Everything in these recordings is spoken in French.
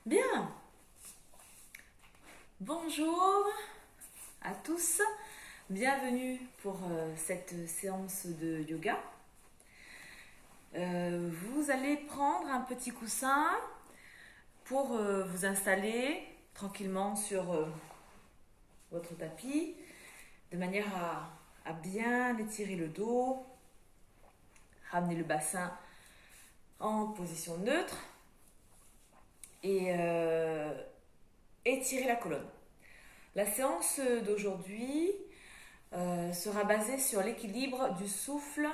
Bien, bonjour à tous, bienvenue pour cette séance de yoga. Vous allez prendre un petit coussin pour vous installer tranquillement sur votre tapis, de manière à bien étirer le dos, ramener le bassin en position neutre et étirer la colonne. La séance d'aujourd'hui sera basée sur l'équilibre du souffle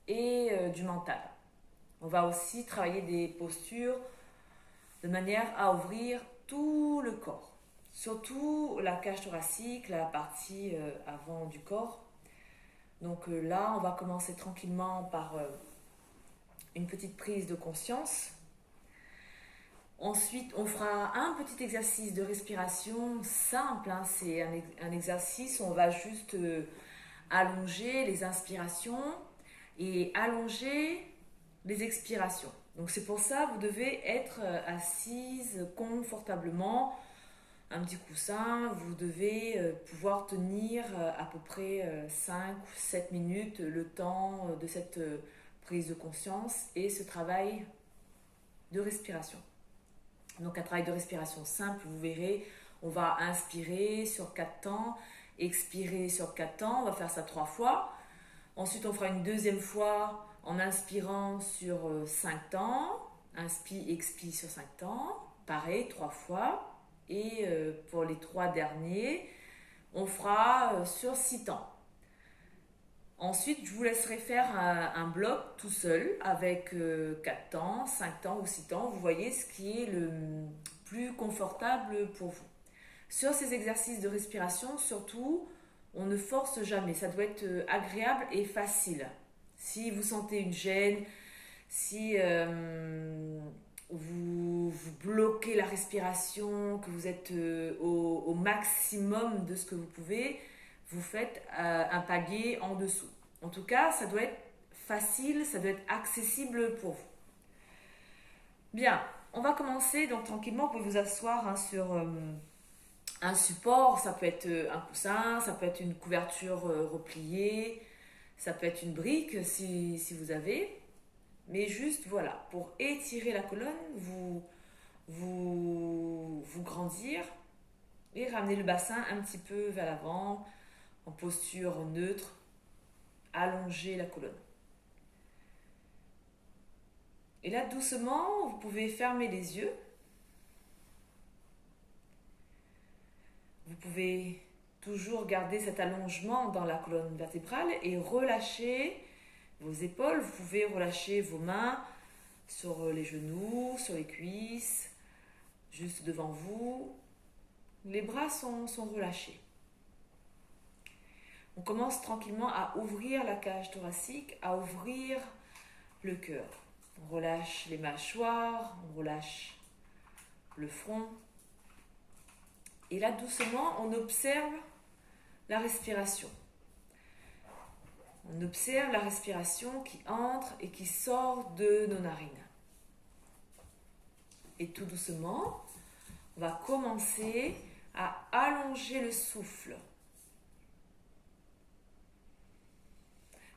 et du mental. On va aussi travailler des postures de manière à ouvrir tout le corps, surtout la cage thoracique, la partie avant du corps. Donc là, on va commencer tranquillement par une petite prise de conscience. Ensuite, on fera un petit exercice de respiration simple. C'est un exercice où on va juste allonger les inspirations et allonger les expirations. Donc c'est pour ça que vous devez être assise confortablement, un petit coussin. Vous devez pouvoir tenir à peu près 5 ou 7 minutes le temps de cette prise de conscience et ce travail de respiration. Donc un travail de respiration simple, vous verrez, on va inspirer sur 4 temps, expirer sur 4 temps, on va faire ça 3 fois. Ensuite on fera une deuxième fois en inspirant sur 5 temps, inspire, expire sur 5 temps, pareil 3 fois. Et pour les 3 derniers, on fera sur 6 temps. Ensuite, je vous laisserai faire un bloc tout seul avec 4 temps, 5 temps ou 6 temps. Vous voyez ce qui est le plus confortable pour vous. Sur ces exercices de respiration, surtout, on ne force jamais. Ça doit être agréable et facile. Si vous sentez une gêne, si vous bloquez la respiration, que vous êtes au maximum de ce que vous pouvez, vous faites un palier en dessous. En tout cas, ça doit être facile, ça doit être accessible pour vous. Bien, on va commencer donc tranquillement. Vous pouvez vous asseoir sur un support. Ça peut être un coussin, ça peut être une couverture repliée, ça peut être une brique si vous avez. Mais juste voilà, pour étirer la colonne, vous grandir et ramener le bassin un petit peu vers l'avant en posture neutre, allonger la colonne. Et là, doucement, vous pouvez fermer les yeux. Vous pouvez toujours garder cet allongement dans la colonne vertébrale et relâcher vos épaules. Vous pouvez relâcher vos mains sur les genoux, sur les cuisses, juste devant vous. Les bras sont relâchés. On commence tranquillement à ouvrir la cage thoracique, à ouvrir le cœur. On relâche les mâchoires, on relâche le front. Et là, doucement, on observe la respiration. On observe la respiration qui entre et qui sort de nos narines. Et tout doucement, on va commencer à allonger le souffle.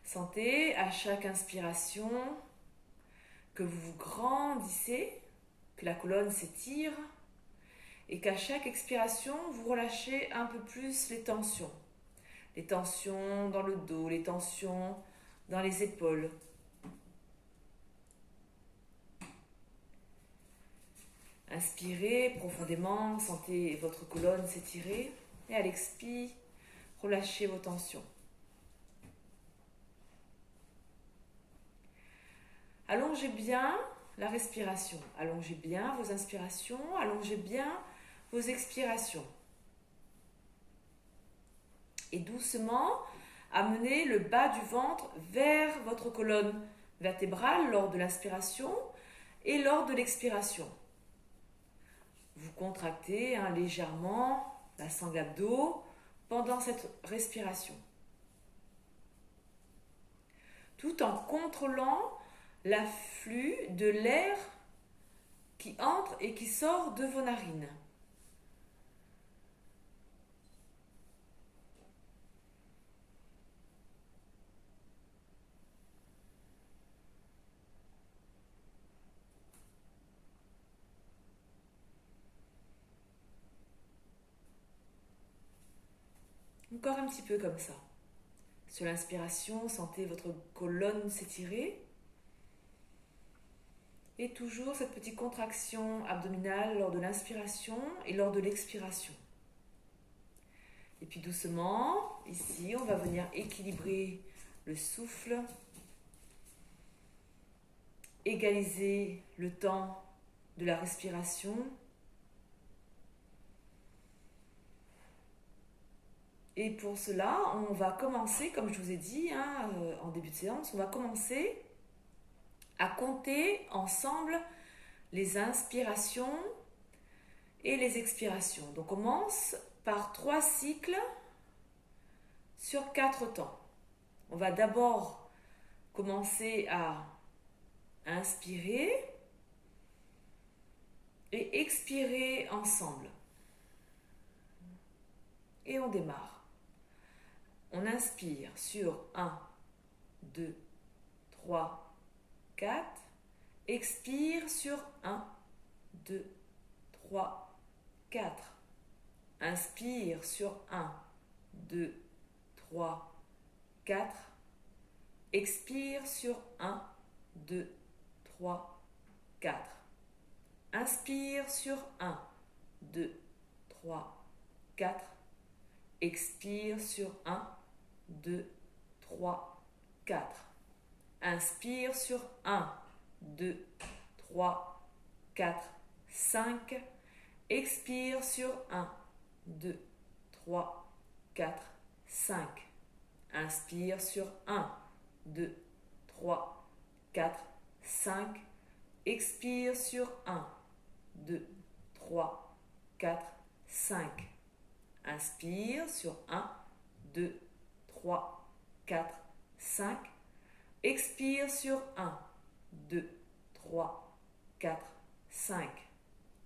Sentez à chaque inspiration que vous vous grandissez, que la colonne s'étire et qu'à chaque expiration, vous relâchez un peu plus les tensions. Les tensions dans le dos, les tensions dans les épaules. Inspirez profondément, sentez votre colonne s'étirer et à l'expire, relâchez vos tensions. Allongez bien la respiration, allongez bien vos inspirations, allongez bien vos expirations. Et doucement, amenez le bas du ventre vers votre colonne vertébrale lors de l'inspiration et lors de l'expiration. Vous contractez légèrement la sangle abdo pendant cette respiration. Tout en contrôlant l'afflux de l'air qui entre et qui sort de vos narines. Encore un petit peu comme ça. Sur l'inspiration, sentez votre colonne s'étirer. Et toujours cette petite contraction abdominale lors de l'inspiration et lors de l'expiration. Et puis doucement, ici, on va venir équilibrer le souffle, égaliser le temps de la respiration. Et pour cela, on va commencer, comme je vous ai dit en début de séance, on va commencer à compter ensemble les inspirations et les expirations. Donc on commence par 3 cycles sur 4 temps. On va d'abord commencer à inspirer et expirer ensemble. Et on démarre. On inspire sur 1, 2, 3, 4. Expire sur 1, 2, 3, 4. Inspire sur 1, 2, 3, 4. Expire sur 1, 2, 3, 4. Inspire sur 1, 2, 3, 4. Expire sur 1, 2, 3, 4. Inspire sur 1, 2, 3, 4, 5. Expire sur 1, 2, 3, 4, 5. Inspire sur 1, 2, 3, 4, 5. Expire sur 1, 2, 3, 4, 5. Inspire sur 1, 2, 3, 4, 5. Expire sur 1, 2, 3, 4, 5.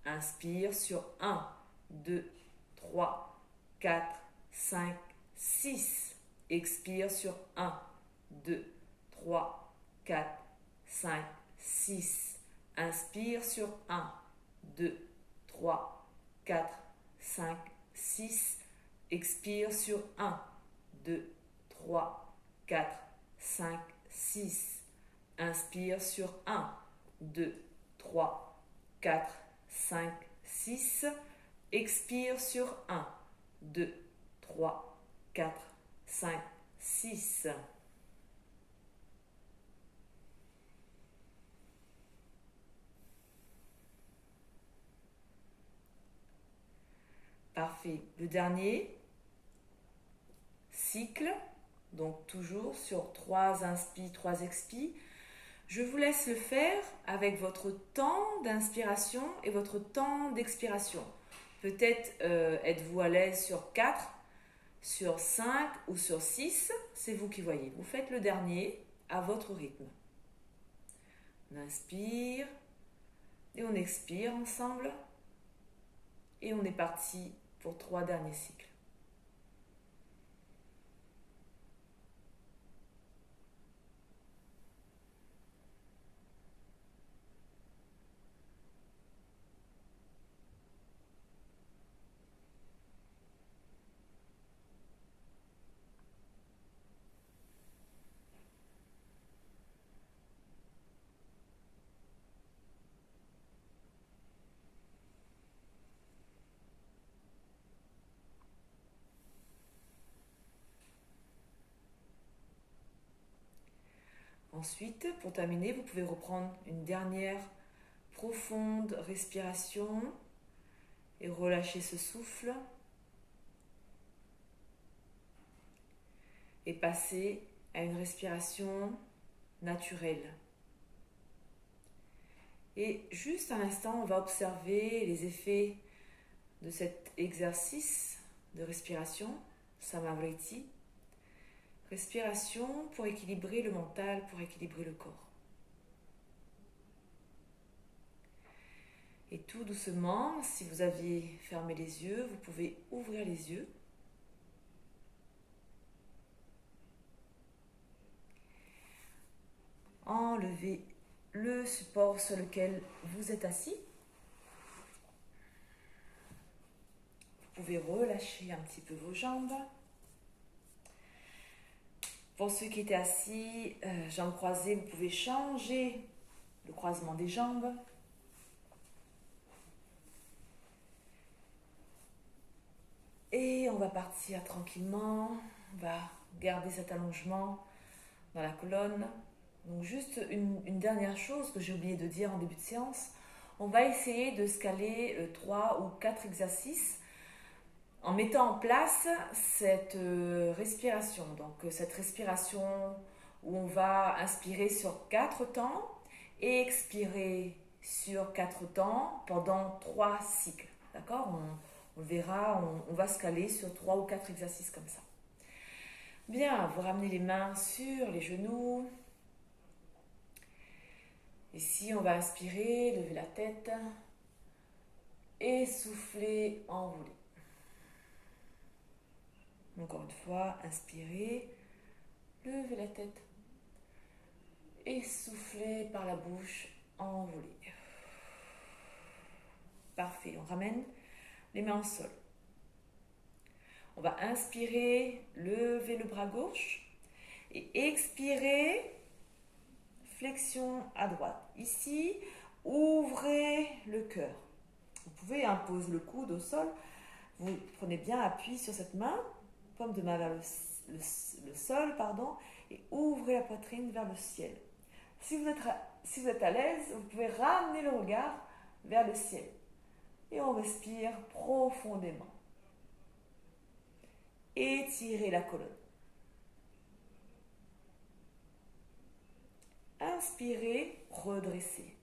Inspire sur 1, 2, 3, 4, 5, 6. Expire sur 1, 2, 3, 4, 5, 6. Inspire sur 1, 2, 3, 4, 5, 6. Expire sur 1, 2, 3, 4, 5, 6. Inspire sur 1, 2, 3, 4, 5, 6. Expire sur 1, 2, 3, 4, 5, 6. Parfait. Le dernier cycle, donc toujours sur 3 inspi, 3 expi. Je vous laisse le faire avec votre temps d'inspiration et votre temps d'expiration. Peut-être êtes-vous à l'aise sur 4, sur 5 ou sur 6, c'est vous qui voyez. Vous faites le dernier à votre rythme. On inspire et on expire ensemble. Et on est parti pour 3 derniers cycles. Ensuite, pour terminer, vous pouvez reprendre une dernière profonde respiration et relâcher ce souffle et passer à une respiration naturelle. Et juste un instant, on va observer les effets de cet exercice de respiration, Samavriti. Respiration pour équilibrer le mental, pour équilibrer le corps. Et tout doucement, si vous aviez fermé les yeux, vous pouvez ouvrir les yeux. Enlevez le support sur lequel vous êtes assis. Vous pouvez relâcher un petit peu vos jambes. Pour ceux qui étaient assis, jambes croisées, vous pouvez changer le croisement des jambes. Et on va partir tranquillement. On va garder cet allongement dans la colonne. Donc juste une dernière chose que j'ai oublié de dire en début de séance. On va essayer de se caler 3 ou 4 exercices en mettant en place cette respiration. Donc cette respiration où on va inspirer sur 4 temps et expirer sur 4 temps pendant 3 cycles. D'accord ? On verra, on va se caler sur 3 ou 4 exercices comme ça. Bien, vous ramenez les mains sur les genoux. Ici, on va inspirer, lever la tête et souffler, enrouler. Encore une fois, inspirez, levez la tête et soufflez par la bouche, enrouler. Parfait, on ramène les mains au sol. On va inspirer, lever le bras gauche et expirer, flexion à droite. Ici, ouvrez le cœur. Vous pouvez poser le coude au sol. Vous prenez bien appui sur cette main, paume de main vers le sol, et ouvrez la poitrine vers le ciel. Si vous êtes à l'aise, vous pouvez ramener le regard vers le ciel. Et on respire profondément. Étirez la colonne. Inspirez, redressez.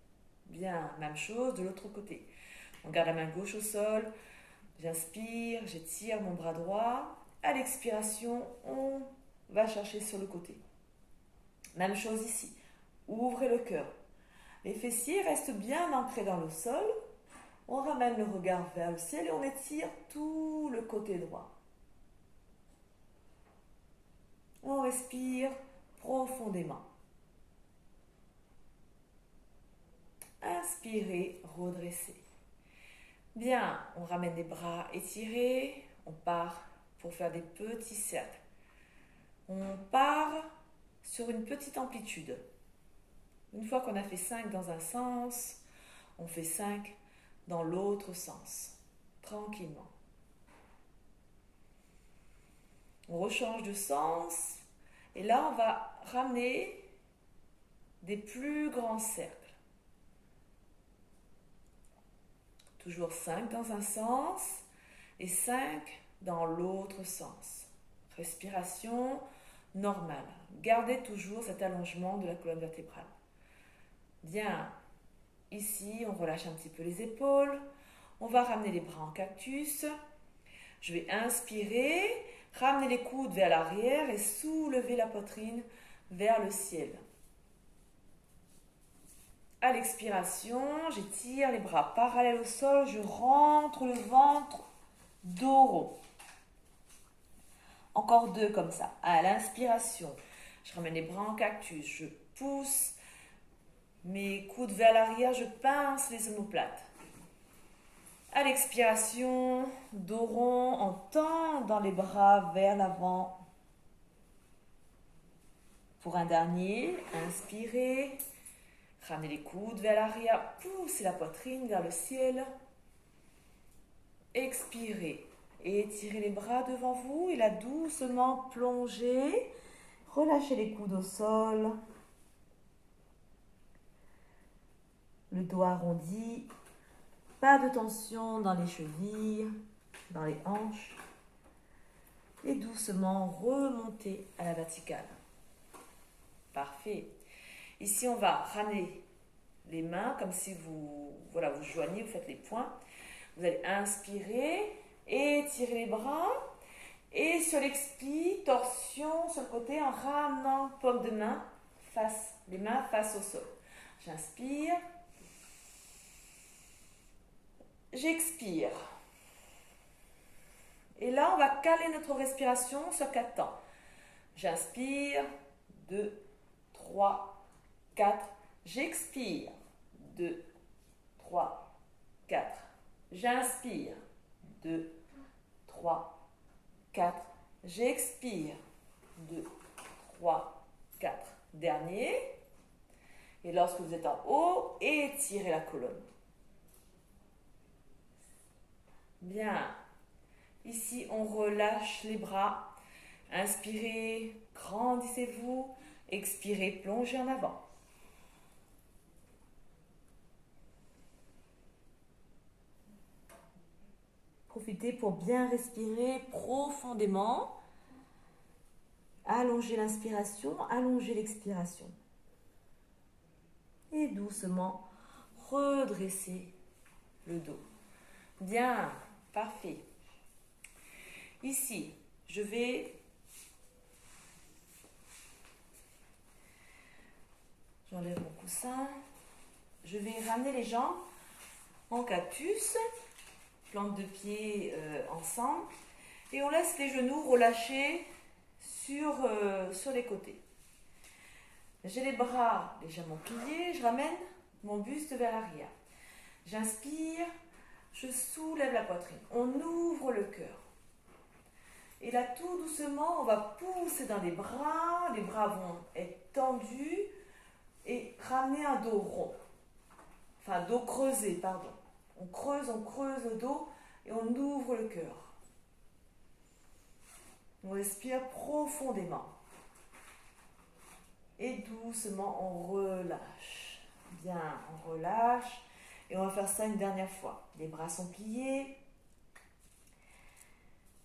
Bien, même chose de l'autre côté. On garde la main gauche au sol. J'inspire, j'étire mon bras droit. À l'expiration, on va chercher sur le côté. Même chose ici. Ouvrez le cœur. Les fessiers restent bien ancrés dans le sol. On ramène le regard vers le ciel et on étire tout le côté droit. On respire profondément. Inspirez, redressez. Bien, on ramène les bras étirés. On part pour faire des petits cercles. On part sur une petite amplitude. Une fois qu'on a fait 5 dans un sens, on fait 5 dans l'autre sens. Tranquillement. On rechange de sens. Et là, on va ramener des plus grands cercles. Toujours 5 dans un sens et 5 dans l'autre sens. Respiration normale. Gardez toujours cet allongement de la colonne vertébrale. Bien. Ici, on relâche un petit peu les épaules. On va ramener les bras en cactus. Je vais inspirer, ramener les coudes vers l'arrière et soulever la poitrine vers le ciel. À l'expiration, j'étire les bras parallèles au sol, je rentre le ventre dos rond. Encore 2 comme ça. À l'inspiration, je ramène les bras en cactus, je pousse mes coudes vers l'arrière, je pince les omoplates. À l'expiration, dos rond, on tend les bras vers l'avant. Pour un dernier, inspirez. Ramenez les coudes vers l'arrière, poussez la poitrine vers le ciel. Expirez. Étirez les bras devant vous et là doucement plongez. Relâchez les coudes au sol. Le dos arrondi. Pas de tension dans les chevilles, dans les hanches. Et doucement remontez à la verticale. Parfait. Ici, on va ramener les mains comme si vous joignez, vous faites les poings. Vous allez inspirer, étirer les bras. Et sur l'expi, torsion sur le côté en ramenant paume de main, les mains face au sol. J'inspire. j'expire. Et là, on va caler notre respiration sur 4 temps. J'inspire, 2, 3, 4. J'expire, 2, 3, 4. J'inspire, 2, 3, 4. J'expire, 2, 3, 4. Dernier. Et lorsque vous êtes en haut, étirez la colonne. Bien. Ici, on relâche les bras. Inspirez, grandissez-vous. Expirez, plongez en avant. Profitez pour bien respirer profondément. Allongez l'inspiration, allongez l'expiration. Et doucement, redressez le dos. Bien, parfait. Ici, j'enlève mon coussin. Je vais ramener les jambes en cactus, plantes de pied ensemble. Et on laisse les genoux relâchés sur les côtés. J'ai les bras légèrement pliés, je ramène mon buste vers l'arrière. J'inspire, je soulève la poitrine. On ouvre le cœur. Et là, tout doucement, on va pousser dans les bras vont être tendus et ramener un dos rond. Enfin, dos creusé, pardon. On creuse le dos et on ouvre le cœur. On respire profondément. Et doucement, on relâche. Bien, on relâche. Et on va faire ça une dernière fois. Les bras sont pliés.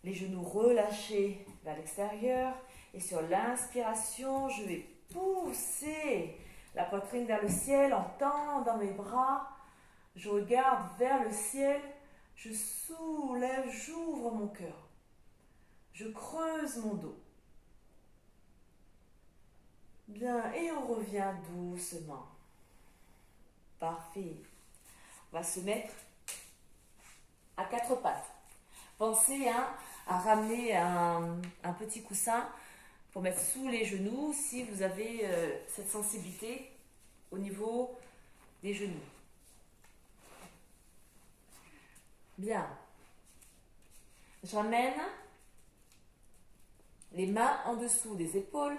Les genoux relâchés vers l'extérieur. Et sur l'inspiration, je vais pousser la poitrine vers le ciel en tendant mes bras. Je regarde vers le ciel. Je soulève, j'ouvre mon cœur. Je creuse mon dos. Bien, et on revient doucement. Parfait. On va se mettre à 4 pattes. Pensez à ramener un petit coussin pour mettre sous les genoux si vous avez cette sensibilité au niveau des genoux. Bien. Je ramène les mains en dessous des épaules.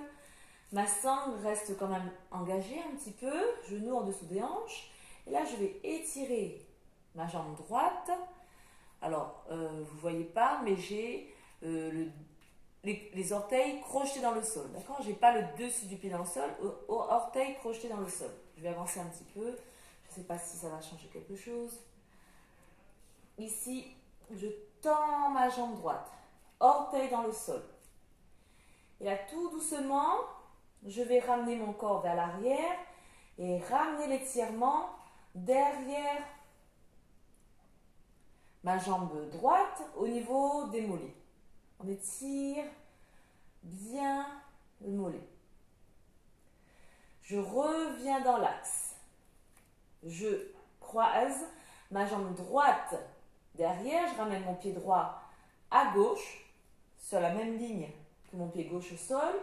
Ma sangle reste quand même engagée un petit peu, genoux en dessous des hanches. Et là, je vais étirer ma jambe droite. Alors, vous ne voyez pas, mais j'ai les orteils crochetés dans le sol. D'accord? Je n'ai pas le dessus du pied dans le sol, orteils crochetés dans le sol. Je vais avancer un petit peu. Je ne sais pas si ça va changer quelque chose. Ici, je tends ma jambe droite, orteil dans le sol. Et là, tout doucement, je vais ramener mon corps vers l'arrière et ramener l'étirement derrière ma jambe droite au niveau des mollets. On étire bien le mollet. Je reviens dans l'axe. Je croise ma jambe droite derrière. Je ramène mon pied droit à gauche sur la même ligne que mon pied gauche au sol.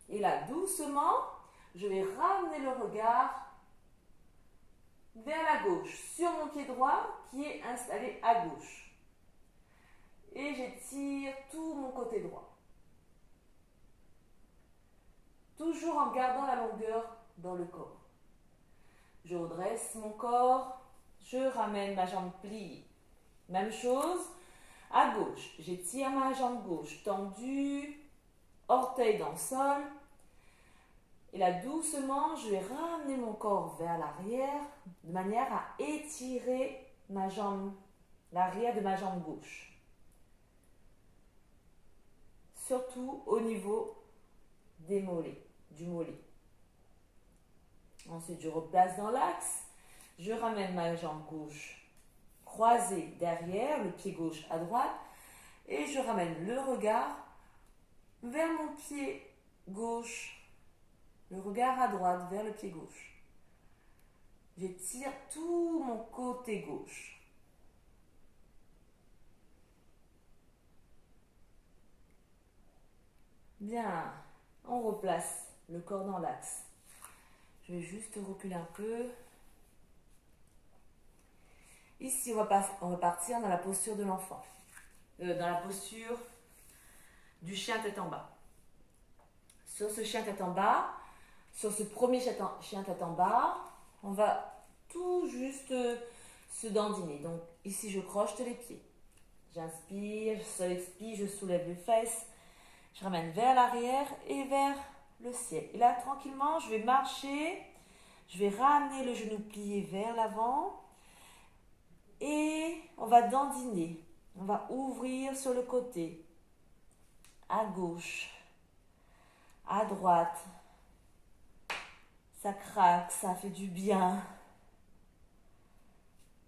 Et là, doucement, je vais ramener le regard vers la gauche, sur mon pied droit qui est installé à gauche. Et j'étire tout mon côté droit. Toujours en gardant la longueur dans le corps. Je redresse mon corps, je ramène ma jambe pliée. Même chose, à gauche, j'étire ma jambe gauche tendue, orteil dans le sol. Et là, doucement, je vais ramener mon corps vers l'arrière de manière à étirer ma jambe, l'arrière de ma jambe gauche. Surtout au niveau des mollets, du mollet. Ensuite, je replace dans l'axe. Je ramène ma jambe gauche croisée derrière, le pied gauche à droite. Et je ramène le regard vers mon pied gauche. Le regard à droite vers le pied gauche. J'étire tout mon côté gauche. Bien, on replace le corps dans l'axe. Je vais juste reculer un peu. Ici, on va partir dans la posture de l'enfant. Dans la posture du chien tête en bas. Sur ce chien tête en bas, sur ce premier chien tête en bas, on va tout juste se dandiner. Donc ici, je crochete les pieds. J'inspire, je expire, je soulève les fesses. Je ramène vers l'arrière et vers le ciel. Et là, tranquillement, je vais marcher. Je vais ramener le genou plié vers l'avant. Et on va dandiner. On va ouvrir sur le côté. À gauche. À droite. Ça craque, ça fait du bien.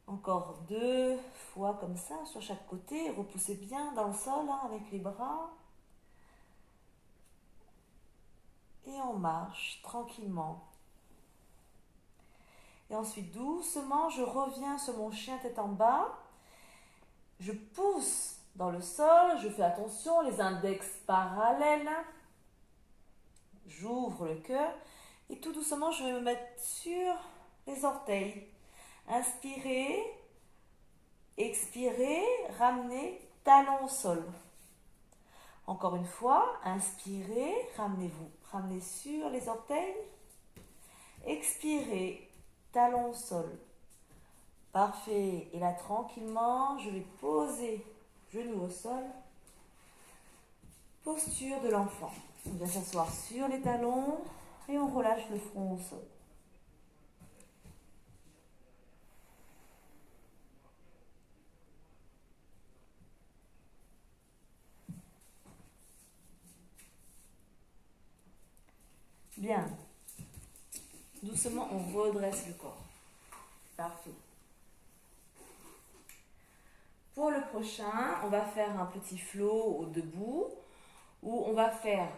Encore 2 fois comme ça sur chaque côté. Repoussez bien dans le sol avec les bras. Et on marche tranquillement. Et ensuite, doucement, je reviens sur mon chien tête en bas. Je pousse dans le sol. Je fais attention, les index parallèles. J'ouvre le cœur. Et tout doucement, je vais me mettre sur les orteils. Inspirez. Expirez. Ramenez talon au sol. Encore une fois, inspirez. Ramenez-vous. Ramenez sur les orteils. Expirez. Talon au sol. Parfait. Et là, tranquillement, je vais poser genou au sol. Posture de l'enfant. On vient s'asseoir sur les talons et on relâche le front au sol. Bien. Doucement, on redresse le corps. Parfait. Pour le prochain, on va faire un petit flow au debout où on va faire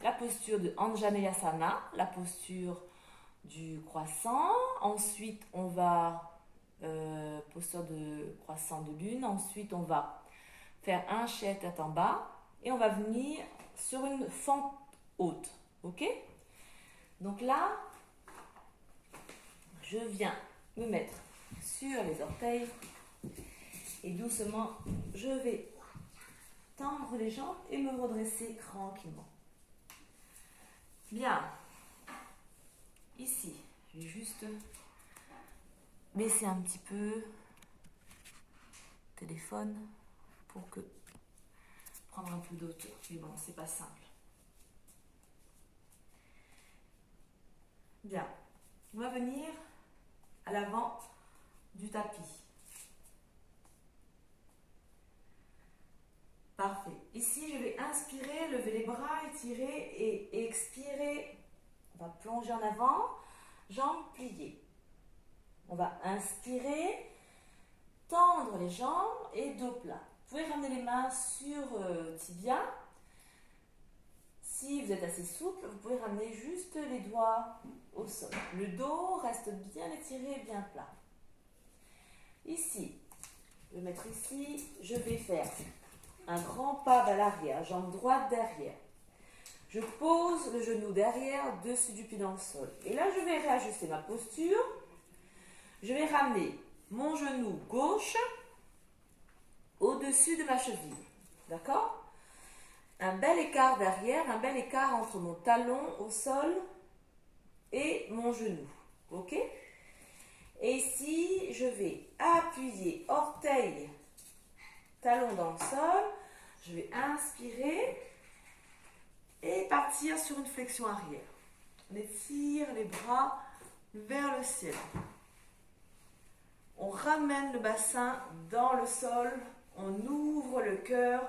la posture de Anjaneyasana, la posture du croissant. Ensuite, on va posture de croissant de lune. Ensuite, on va faire un chien tête en bas et on va venir sur une fente haute. Ok? Donc là, je viens me mettre sur les orteils et doucement, je vais tendre les jambes et me redresser tranquillement. Bien. Ici, je vais juste baisser un petit peu le téléphone pour prendre un peu d'auteur. Mais bon, c'est pas simple. Bien. On va venir à l'avant du tapis. Parfait. Ici, je vais inspirer, lever les bras, étirer et expirer. On va plonger en avant, jambes pliées. On va inspirer, tendre les jambes et dos plat. Vous pouvez ramener les mains sur tibia. Si vous êtes assez souple, vous pouvez ramener juste les doigts au sol. Le dos reste bien étiré et bien plat. Ici, je vais mettre ici, je vais faire un grand pas vers l'arrière, jambe droite derrière. Je pose le genou derrière, dessus du pied dans le sol. Et là, je vais réajuster ma posture. Je vais ramener mon genou gauche au-dessus de ma cheville. D'accord? Un bel écart derrière, un bel écart entre mon talon au sol et mon genou. Ok? Et ici, je vais appuyer orteil, talon dans le sol. Je vais inspirer et partir sur une flexion arrière. On étire les bras vers le ciel. On ramène le bassin dans le sol. On ouvre le cœur.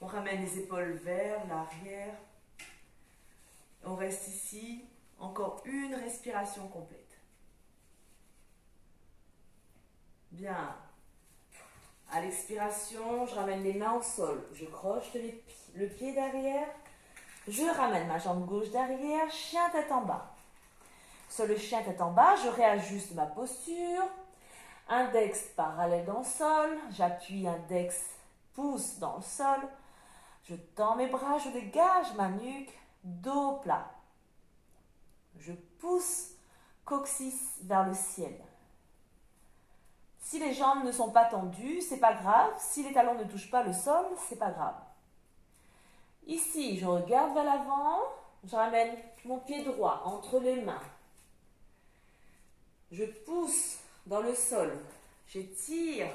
On ramène les épaules vers l'arrière. On reste ici. Encore une respiration complète. Bien. À l'expiration, je ramène les mains au sol. Je croche le pied derrière. Je ramène ma jambe gauche derrière. Chien tête en bas. Sur le chien tête en bas, je réajuste ma posture. Index parallèle dans le sol. J'appuie index pouce dans le sol. Je tends mes bras, je dégage ma nuque, dos plat. Je pousse coccyx vers le ciel. Si les jambes ne sont pas tendues, c'est pas grave. Si les talons ne touchent pas le sol, c'est pas grave. Ici, je regarde vers l'avant. Je ramène mon pied droit entre les mains. Je pousse dans le sol. J'étire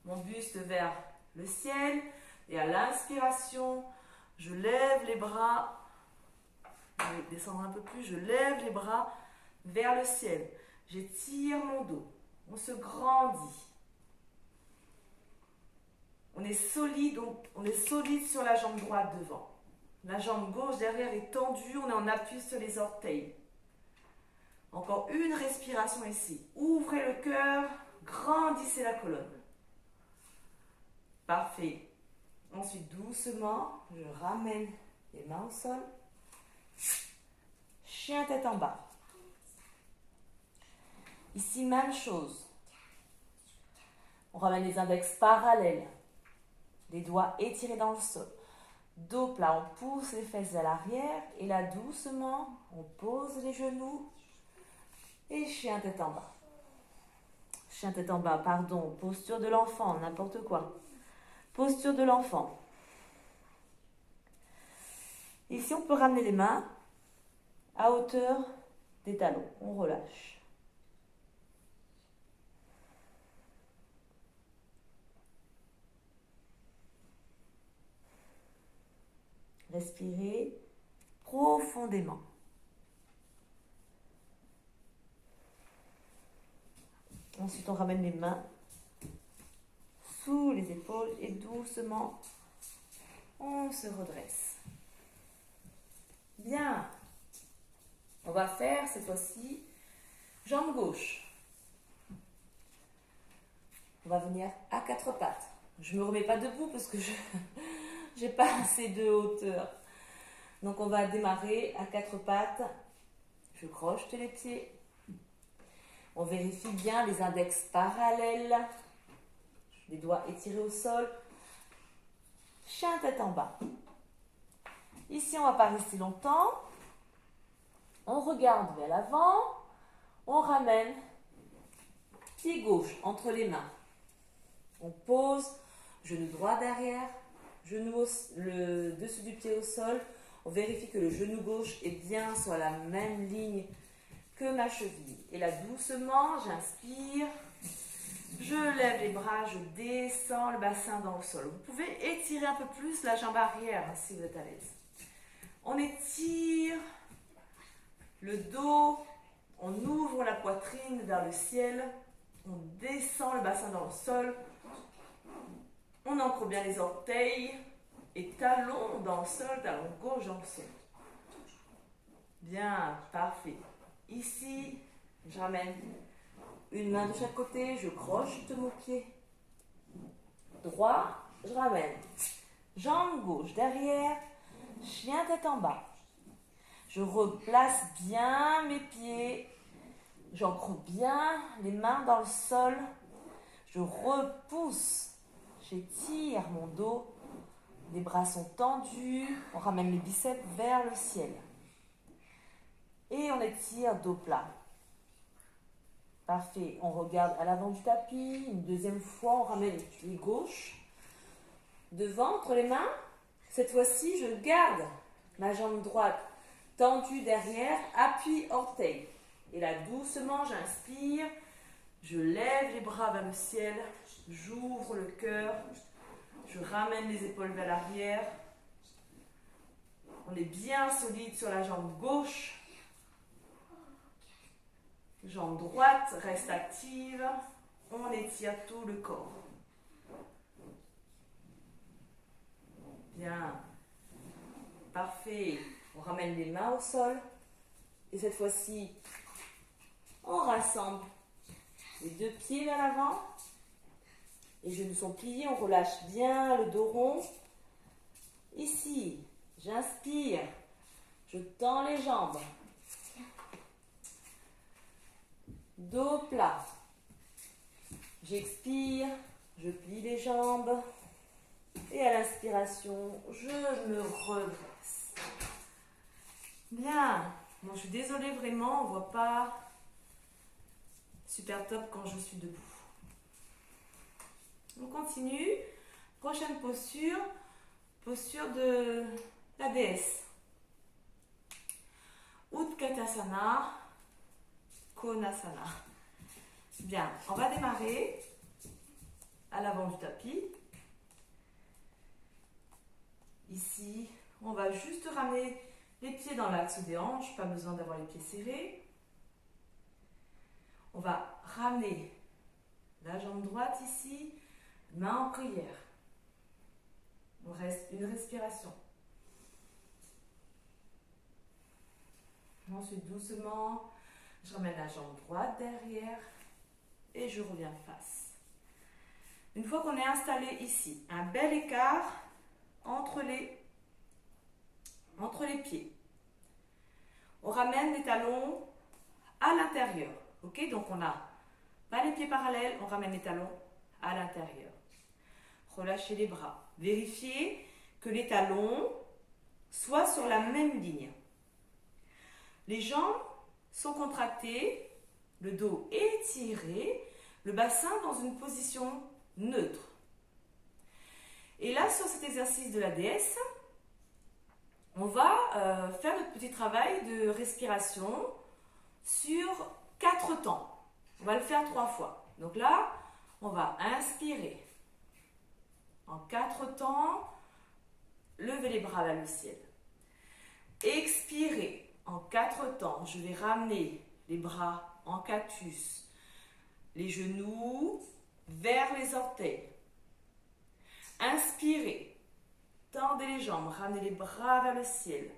mon buste vers le ciel. Et à l'inspiration, je lève les bras. Je vais descendre un peu plus. Je lève les bras vers le ciel. J'étire mon dos. On se grandit. On est solide sur la jambe droite devant. La jambe gauche derrière est tendue, on est en appui sur les orteils. Encore une respiration ici. Ouvrez le cœur, grandissez la colonne. Parfait. Ensuite, doucement, je ramène les mains au sol. Chien tête en bas. Ici, même chose. On ramène les index parallèles. Les doigts étirés dans le sol. Dos plat, on pousse les fesses à l'arrière. Et là, doucement, on pose les genoux. Et chien tête en bas. Chien tête en bas, pardon. Posture de l'enfant, n'importe quoi. Posture de l'enfant. Ici, on peut ramener les mains à hauteur des talons. On relâche. Respirez profondément. Ensuite, on ramène les mains sous les épaules et doucement, on se redresse. Bien. On va faire cette fois-ci jambe gauche. On va venir à quatre pattes. Je ne me remets pas debout parce que je n'ai pas assez de hauteur. Donc on va démarrer à quatre pattes. Je crochete les pieds. On vérifie bien les index parallèles. Les doigts étirés au sol. Chien tête en bas. Ici, on ne va pas rester longtemps. On regarde vers l'avant. On ramène pied gauche entre les mains. On pose genou droit derrière, le dessus du pied au sol. On vérifie que le genou gauche est bien sur la même ligne que ma cheville. Et là, doucement, j'inspire. Je lève les bras, je descends le bassin dans le sol. Vous pouvez étirer un peu plus la jambe arrière si vous êtes à l'aise. On étire le dos, on ouvre la poitrine vers le ciel, on descend le bassin dans le sol, on ancre bien les orteils et talons dans le sol, talons gauche dans le sol. Bien, parfait. Ici, je ramène une main de chaque côté, je crochete mon pied droit, je ramène jambe gauche derrière, chien tête en bas. Je replace bien mes pieds, j'ancre bien les mains dans le sol, je repousse, j'étire mon dos, les bras sont tendus, on ramène les biceps vers le ciel. Et on étire dos plat. Parfait, on regarde à l'avant du tapis, une deuxième fois, on ramène le pied gauche devant entre les mains. Cette fois-ci, je garde ma jambe droite tendue derrière, appui orteil. Et là, doucement, j'inspire, je lève les bras vers le ciel, j'ouvre le cœur, je ramène les épaules vers l'arrière. On est bien solide sur la jambe gauche. Jambe droite reste active. On étire tout le corps. Bien. Parfait. On ramène les mains au sol. Et cette fois-ci, on rassemble les deux pieds vers l'avant. Les genoux sont pliés. On relâche bien le dos rond. Ici, j'inspire. Je tends les jambes. Dos plat. J'expire, je plie les jambes. Et à l'inspiration, je me redresse. Bien. Bon, je suis désolée vraiment, on ne voit pas super top quand je suis debout. On continue. Prochaine posture, posture de la déesse. Utkatasana, Konasana. Bien, on va démarrer à l'avant du tapis. Ici, on va juste ramener les pieds dans l'axe des hanches, pas besoin d'avoir les pieds serrés. On va ramener la jambe droite ici, main en prière. On reste une respiration. Ensuite, doucement, je ramène la jambe droite derrière et je reviens face. Une fois qu'on est installé ici, un bel écart entre les pieds. On ramène les talons à l'intérieur. Ok, donc on n'a pas les pieds parallèles, on ramène les talons à l'intérieur. Relâchez les bras. Vérifiez que les talons soient sur la même ligne. Les jambes sont contractées, le dos étiré, le bassin dans une position neutre. Et là, sur cet exercice de la déesse, on va faire notre petit travail de respiration sur 4 temps. On va le faire 3 fois. Donc là, on va inspirer. En 4 temps, levez les bras vers le ciel. Expirer. En 4 temps, je vais ramener les bras en cactus, les genoux vers les orteils. Inspirez. Tendez les jambes, ramenez les bras vers le ciel.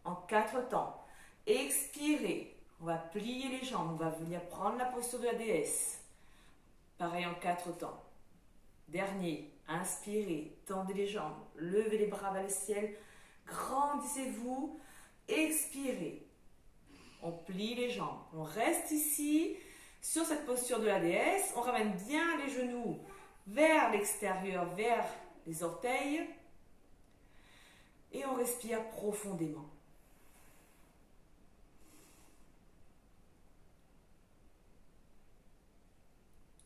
En 4 temps. Expirez. On va plier les jambes, on va venir prendre la posture de la déesse. Pareil en 4 temps. Dernier, inspirez, tendez les jambes, levez les bras vers le ciel, grandissez-vous, expirez. On plie les jambes, on reste ici sur cette posture de la déesse, on ramène bien les genoux vers l'extérieur, vers les orteils et on respire profondément.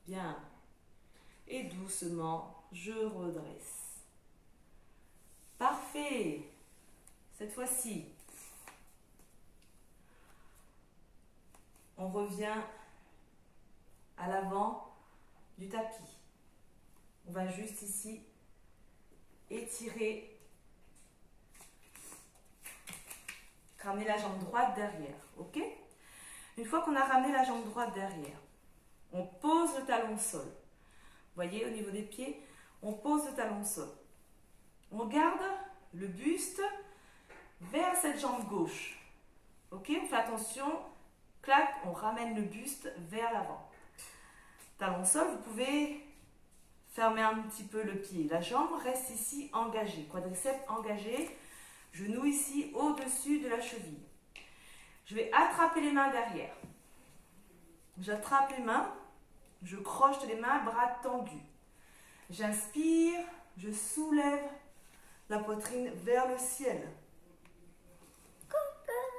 Bien. Et doucement, je redresse. Parfait. Cette fois-ci, on revient à l'avant du tapis. On va juste ici étirer, ramener la jambe droite derrière. Ok? Une fois qu'on a ramené la jambe droite derrière, on pose le talon au sol. Vous voyez, au niveau des pieds, on pose le talon au sol. On garde le buste vers cette jambe gauche. Ok, on fait attention. Clac, on ramène le buste vers l'avant. Talon au sol, vous pouvez fermer un petit peu le pied. La jambe reste ici engagée. Quadriceps engagé. Genou ici au-dessus de la cheville. Je vais attraper les mains derrière. J'attrape les mains. Je croche les mains, bras tendus. J'inspire, je soulève la poitrine vers le ciel.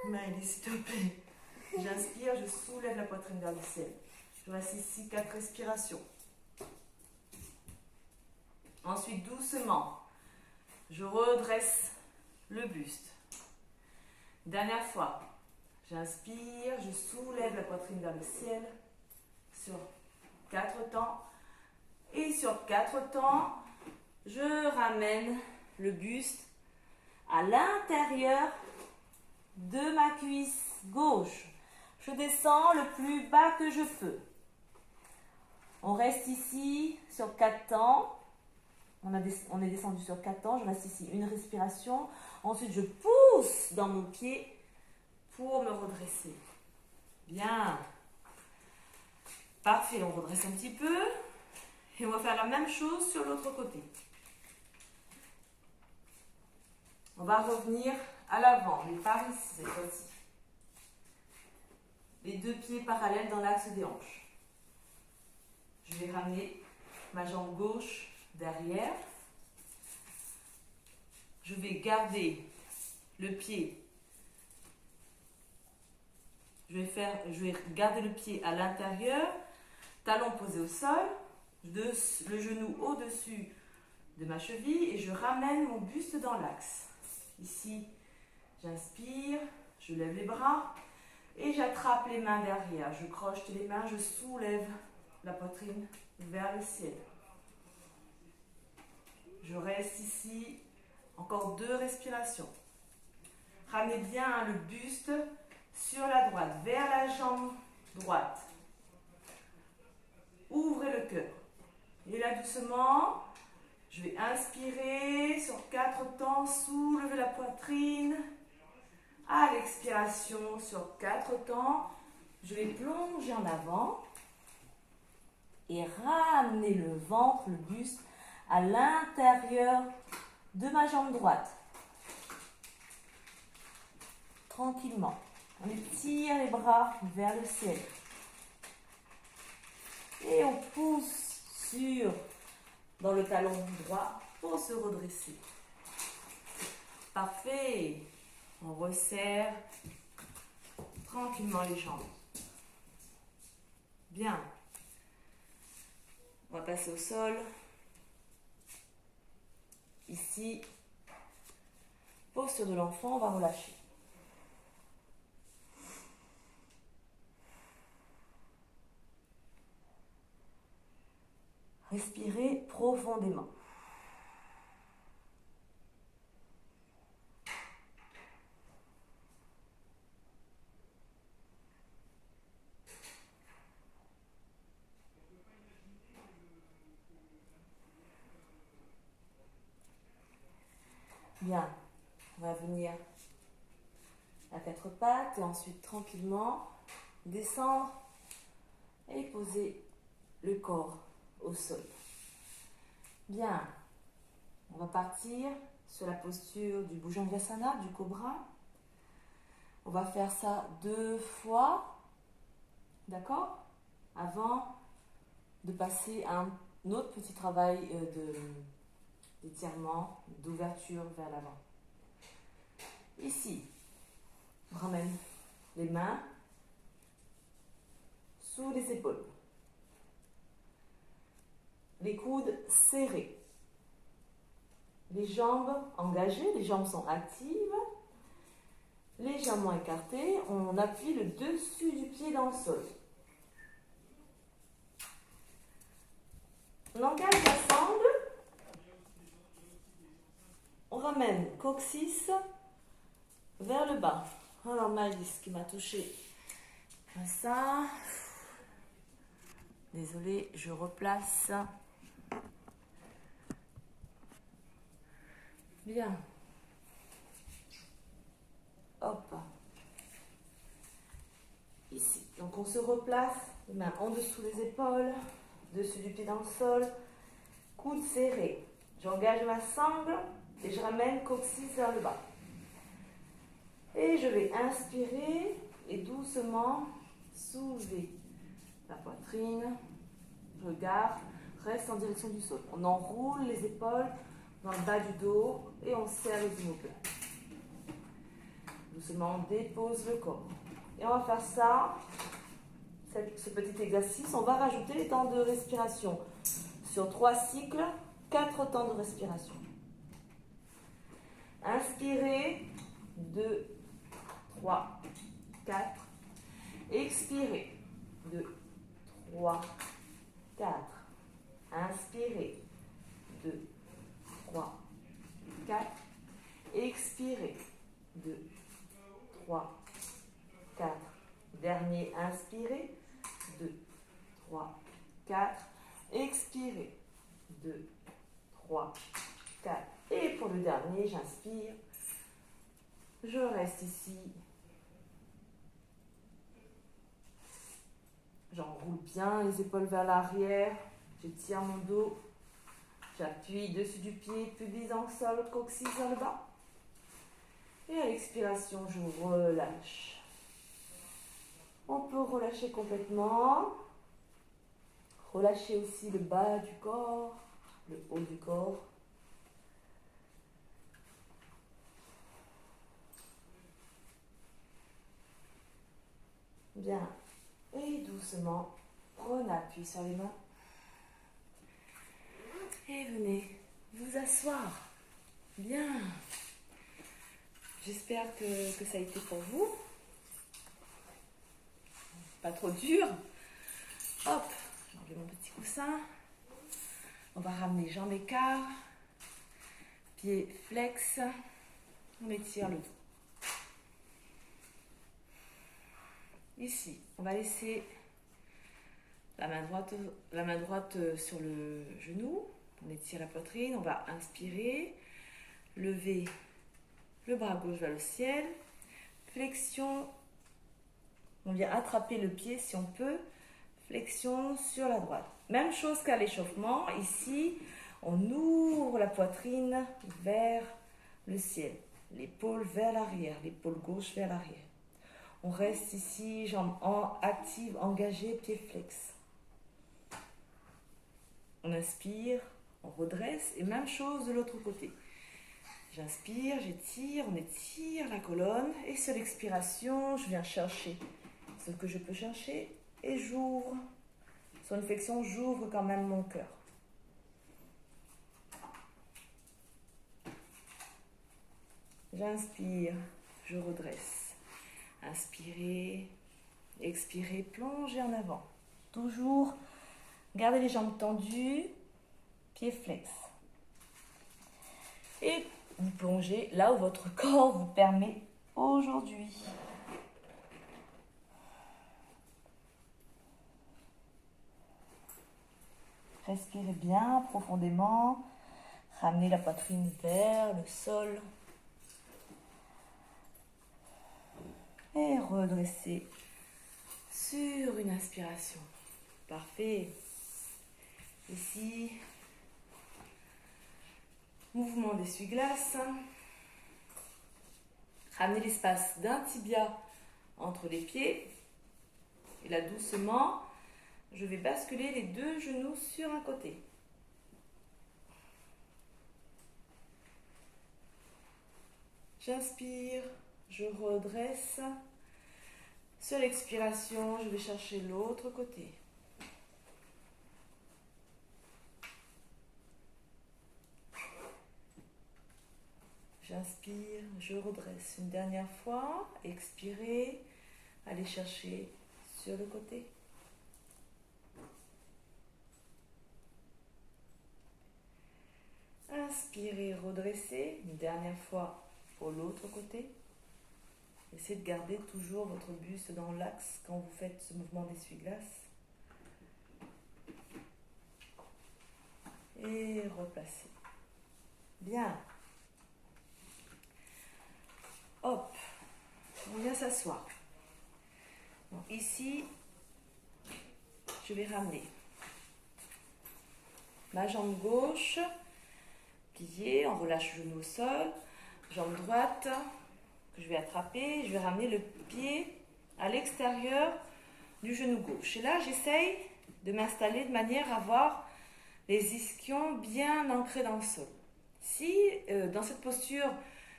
Maëlys, s'il te plaît. J'inspire, je soulève la poitrine vers le ciel. Je reste ici 4 respirations. Ensuite, doucement, je redresse le buste. Dernière fois. J'inspire, je soulève la poitrine vers le ciel. Sur 4 temps. Et sur 4 temps, je ramène le buste à l'intérieur de ma cuisse gauche. Je descends le plus bas que je peux. On reste ici sur 4 temps. On est descendu sur 4 temps. Je reste ici une respiration. Ensuite, je pousse dans mon pied pour me redresser. Bien. Parfait, on redresse un petit peu. Et on va faire la même chose sur l'autre côté. On va revenir à l'avant, mais par ici cette fois-ci. Les 2 pieds parallèles dans l'axe des hanches. Je vais ramener ma jambe gauche derrière. je vais garder le pied. Je vais garder le pied à l'intérieur, talon posé au sol, le genou au-dessus de ma cheville et je ramène mon buste dans l'axe. Ici, j'inspire, je lève les bras et j'attrape les mains derrière. Je crochete les mains, je soulève la poitrine vers le ciel. Je reste ici, encore 2 respirations. Ramenez bien le buste sur la droite, vers la jambe droite. Ouvrez le cœur. Et là, doucement, je vais inspirer sur 4 temps, soulever la poitrine. À l'expiration, sur 4 temps, je vais plonger en avant et ramener le ventre, le buste, à l'intérieur de ma jambe droite. Tranquillement. On étire les bras vers le ciel. Et on pousse dans le talon droit pour se redresser. Parfait. On resserre tranquillement les jambes. Bien. On va passer au sol. Ici, posture de l'enfant, on va relâcher. Respirez profondément. Bien, on va venir à 4 pattes et ensuite tranquillement descendre et poser le corps au sol. Bien, on va partir sur la posture du Bhujangasana, du cobra. On va faire ça 2 fois, d'accord? Avant de passer à un autre petit travail d'étirement, d'ouverture vers l'avant. Ici, on ramène les mains sous les épaules. Les coudes serrés. Les jambes engagées, les jambes sont actives. Légèrement écartées, on appuie le dessus du pied dans le sol. On engage la sangle. On ramène coccyx vers le bas. Alors Maïs qui m'a touché comme ça. Désolée, je replace. Bien. Hop. Ici. Donc on se replace, les mains en dessous des épaules, dessus du pied dans le sol, coude serré. J'engage ma sangle et je ramène coccyx vers le bas. Et je vais inspirer et doucement soulever la poitrine, regard, reste en direction du sol. On enroule les épaules dans le bas du dos et on serre les omoplates. Doucement, on dépose le corps. Et on va faire ça, ce petit exercice. On va rajouter les temps de respiration. Sur 3 cycles, 4 temps de respiration. Inspirez, 2, 3, 4. Expirez, 2, 3, 4. Inspirez, 2, 3, 4. Expirez, 2, 3, 4. Dernier, inspirez, 2, 3, 4. Expirez, 2, 3, 4. Et pour le dernier, j'inspire. Je reste ici. J'enroule bien les épaules vers l'arrière. J'étire mon dos. J'appuie dessus du pied, pubis dans le sol, coccyx vers le bas. Et à l'expiration, je relâche. On peut relâcher complètement. Relâchez aussi le bas du corps, le haut du corps. Bien. Et doucement, prenez appui sur les mains. Et venez vous asseoir. Bien. J'espère que ça a été pour vous. Pas trop dur. Hop, j'enlève mon petit coussin. On va ramener jambes écart. Pieds flex. On étire le dos. Ici, on va laisser la main droite sur le genou. On étire la poitrine. On va inspirer. Lever le bras gauche vers le ciel. Flexion. On vient attraper le pied si on peut. Flexion sur la droite. Même chose qu'à l'échauffement. Ici, on ouvre la poitrine vers le ciel. L'épaule vers l'arrière. L'épaule gauche vers l'arrière. On reste ici, jambes actives, engagées, pieds flex. On inspire, on redresse. Et même chose de l'autre côté. J'inspire, j'étire, on étire la colonne. Et sur l'expiration, je viens chercher ce que je peux chercher. Et j'ouvre. Sur une flexion, j'ouvre quand même mon cœur. J'inspire, je redresse. Inspirez, expirez, plongez en avant. Toujours, gardez les jambes tendues, pieds flex. Et vous plongez là où votre corps vous permet aujourd'hui. Respirez bien profondément. Ramenez la poitrine vers le sol. Et redressez sur une inspiration. Parfait. Ici, mouvement d'essuie-glace. Ramenez l'espace d'un tibia entre les pieds. Et là, doucement, je vais basculer les deux genoux sur un côté. J'inspire, je redresse. Sur l'expiration, je vais chercher l'autre côté. J'inspire, je redresse une dernière fois. Expirez, allez chercher sur le côté. Inspirez, redressez une dernière fois pour l'autre côté. Essayez de garder toujours votre buste dans l'axe quand vous faites ce mouvement d'essuie-glace. Et replacez. Bien. Hop. On vient s'asseoir. Donc ici, je vais ramener ma jambe gauche, pliée, on relâche le genou au sol. Jambe droite, que je vais attraper, je vais ramener le pied à l'extérieur du genou gauche. Et là, j'essaye de m'installer de manière à avoir les ischions bien ancrés dans le sol. Si dans cette posture,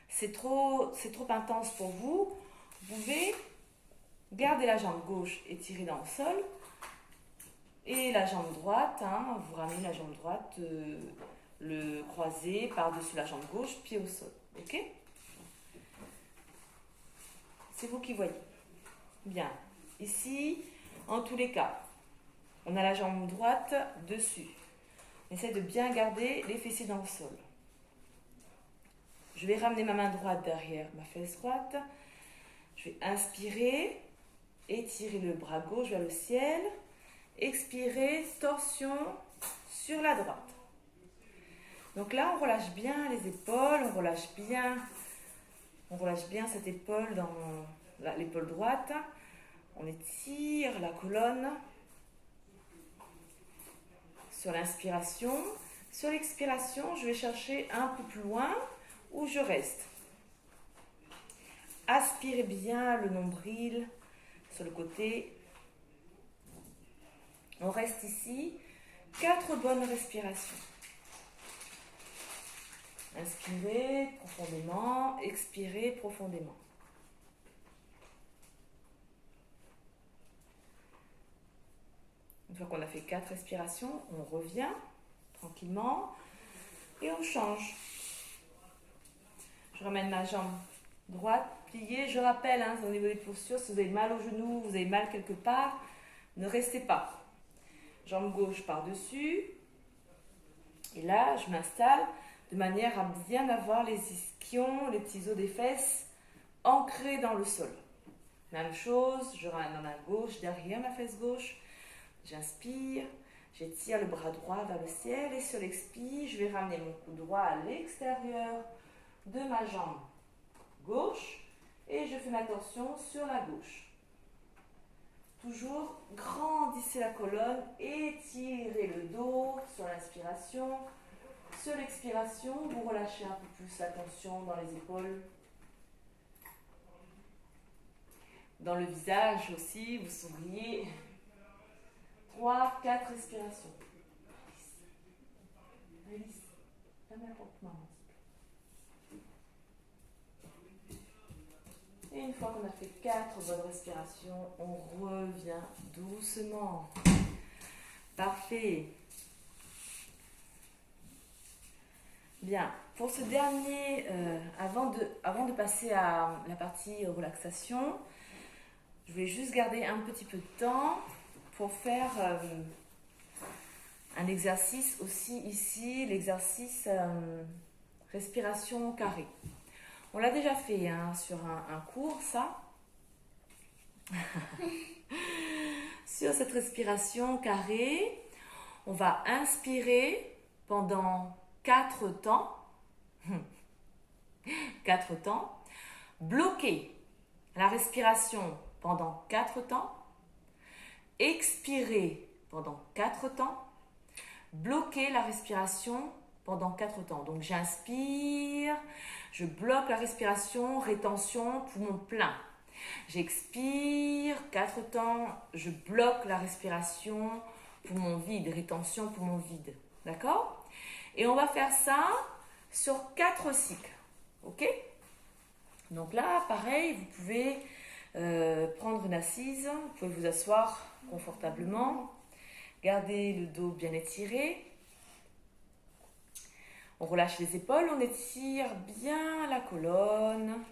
c'est trop intense pour vous, vous pouvez garder la jambe gauche étirée dans le sol et la jambe droite, vous ramenez la jambe droite, le croisé par-dessus la jambe gauche, pied au sol. Ok ? C'est vous qui voyez. Bien. Ici, en tous les cas, on a la jambe droite dessus. On essaie de bien garder les fessiers dans le sol. Je vais ramener ma main droite derrière ma fesse droite. Je vais inspirer, étirer le bras gauche vers le ciel. Expirer, torsion sur la droite. Donc là, on relâche bien les épaules, on relâche bien cette épaule dans l'épaule droite. On étire la colonne sur l'inspiration. Sur l'expiration, je vais chercher un peu plus loin où je reste. Aspirez bien le nombril sur le côté. On reste ici. 4 bonnes respirations. Inspirez profondément, expirez profondément. Une fois qu'on a fait 4 respirations, on revient tranquillement et on change. Je ramène ma jambe droite, pliée. Je rappelle, hein, au niveau des postures, si vous avez mal au genou, vous avez mal quelque part, ne restez pas. Jambe gauche par-dessus. Et là, je m'installe de manière à bien avoir les ischions, les petits os des fesses ancrés dans le sol. Même chose, je ramène ma main gauche derrière ma fesse gauche. J'inspire, j'étire le bras droit vers le ciel et sur l'expire, je vais ramener mon cou droit à l'extérieur de ma jambe gauche et je fais ma torsion sur la gauche. Toujours grandissez la colonne, étirez le dos sur l'inspiration. Sur l'expiration, vous relâchez un peu plus la tension dans les épaules. Dans le visage aussi, vous souriez. 3, 4 respirations. Release. Fermez la porte, maman. Et une fois qu'on a fait 4 bonnes respirations, on revient doucement. Parfait. Bien. Pour ce dernier, avant de passer à la partie relaxation, je vais juste garder un petit peu de temps pour faire un exercice aussi ici, l'exercice respiration carrée. On l'a déjà fait hein, sur un cours, ça. Sur cette respiration carrée, on va inspirer pendant 4 temps. 4 temps. Bloquer la respiration pendant 4 temps. Expirer pendant 4 temps. Bloquer la respiration pendant 4 temps. Donc j'inspire, je bloque la respiration, rétention, poumon plein. J'expire, 4 temps, je bloque la respiration, poumon vide, rétention, poumon vide. D'accord? Et on va faire ça sur 4 cycles. Ok? Donc là, pareil, vous pouvez prendre une assise, vous pouvez vous asseoir confortablement, garder le dos bien étiré. On relâche les épaules, on étire bien la colonne.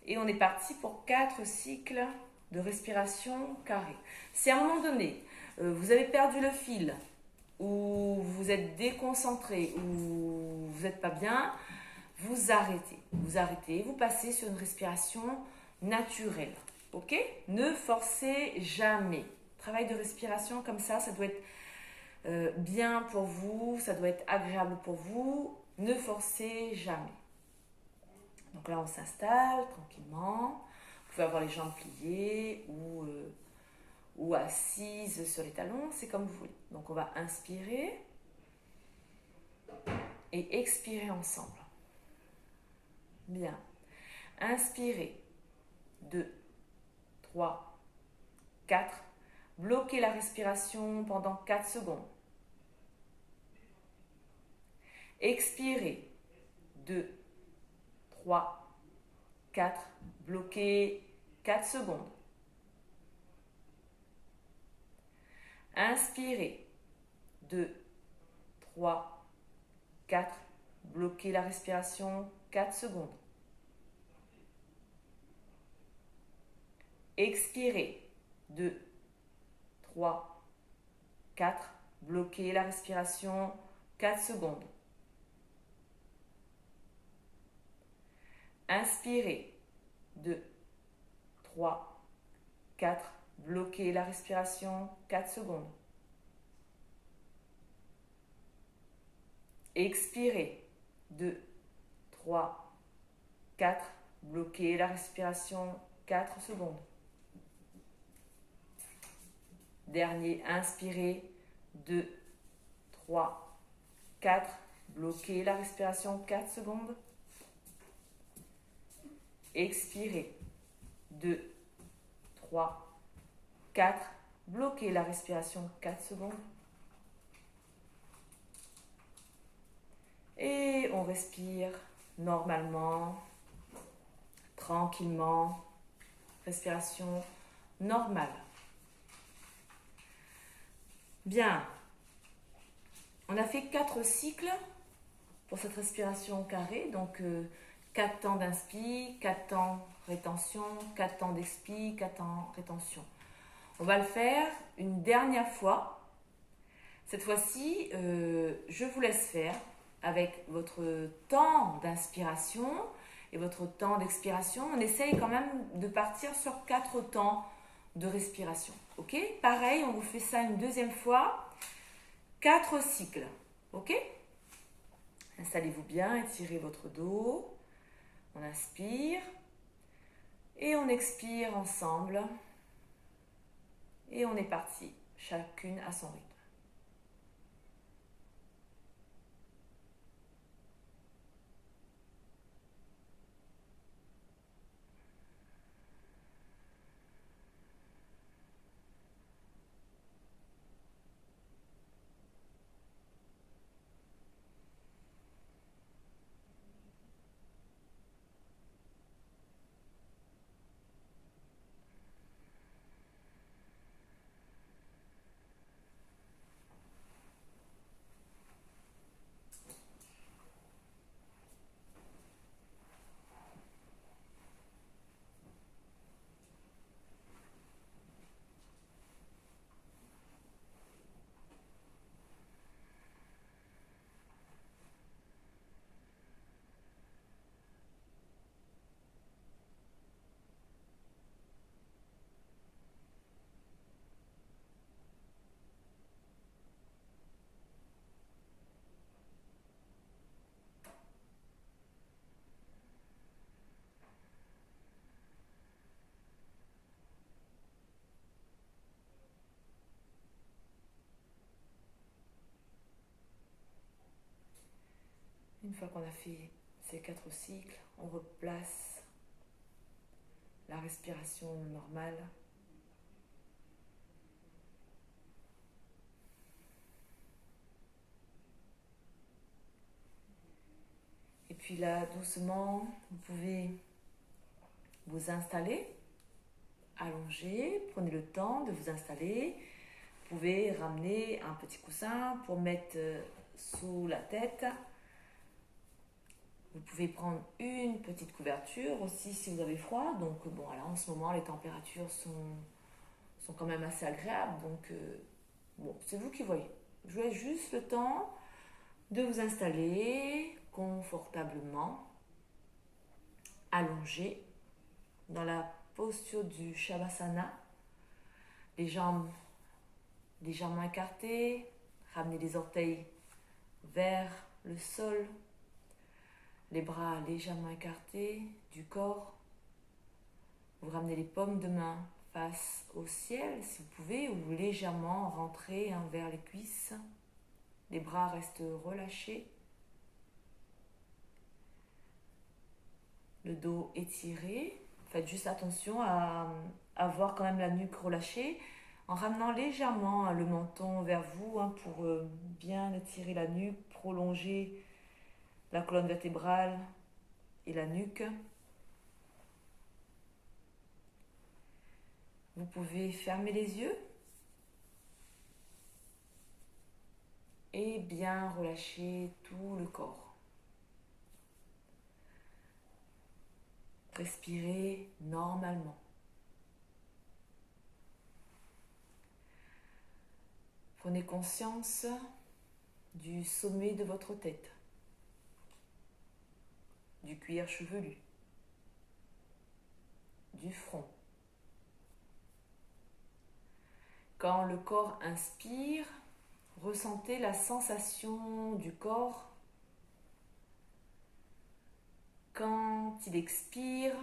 Et on est parti pour 4 cycles de respiration carrée. Si à un moment donné, vous avez perdu le fil, ou vous êtes déconcentré, ou vous n'êtes pas bien, vous arrêtez. Vous passez sur une respiration naturelle. Ok? Ne forcez jamais. Travail de respiration comme ça doit être bien pour vous, ça doit être agréable pour vous. Ne forcez jamais. Donc là, on s'installe tranquillement. Vous pouvez avoir les jambes pliées ou assises sur les talons, c'est comme vous voulez. Donc on va inspirer et expirer ensemble. Bien. Inspirez. 2, 3, 4. Bloquez la respiration pendant 4 secondes. Expirez. 2, 3, 4. Bloquez 4 secondes. Inspirez. 2, 3, 4. Bloquez la respiration 4 secondes. Expirez. 2, 3, 4. Bloquez la respiration 4 secondes. Inspirez. 2, 3, 4. Bloquez la respiration 4 secondes. Expirez. 2, 3, 4. Bloquez la respiration 4 secondes. Dernier, inspirez. 2, 3, 4. Bloquez la respiration 4 secondes. Expirez. 2, 3, 4. Bloquez la respiration 4 secondes. Et on respire normalement, tranquillement. Respiration normale. Bien, on a fait 4 cycles pour cette respiration carrée. Donc 4 temps d'inspi, 4 temps rétention, 4 temps d'expi, 4 temps rétention. On va le faire une dernière fois. Cette fois-ci, je vous laisse faire avec votre temps d'inspiration et votre temps d'expiration. On essaye quand même de partir sur 4 temps de respiration. Ok? Pareil, on vous fait ça une deuxième fois. 4 cycles. Ok? Installez-vous bien, étirez votre dos. On inspire et on expire ensemble. Et on est parti, chacune à son rythme. Une fois qu'on a fait ces 4 cycles, on replace la respiration normale. Et puis là, doucement, vous pouvez vous installer, allonger, prenez le temps de vous installer. Vous pouvez ramener un petit coussin pour mettre sous la tête. Vous pouvez prendre une petite couverture aussi si vous avez froid. Donc bon, là en ce moment les températures sont quand même assez agréables. Donc bon, c'est vous qui voyez. Je vous laisse juste le temps de vous installer confortablement, allongé dans la posture du Shavasana. Les jambes légèrement écartées, ramenez les orteils vers le sol. Les bras légèrement écartés du corps. Vous ramenez les paumes de main face au ciel si vous pouvez, ou légèrement rentrer vers les cuisses. Les bras restent relâchés. Le dos étiré. Faites juste attention à avoir quand même la nuque relâchée en ramenant légèrement le menton vers vous pour bien étirer la nuque, prolonger la colonne vertébrale et la nuque. Vous pouvez fermer les yeux et bien relâcher tout le corps. Respirez normalement. Prenez conscience du sommet de votre tête, du cuir chevelu, du front. Quand le corps inspire, ressentez la sensation du corps. Quand il expire,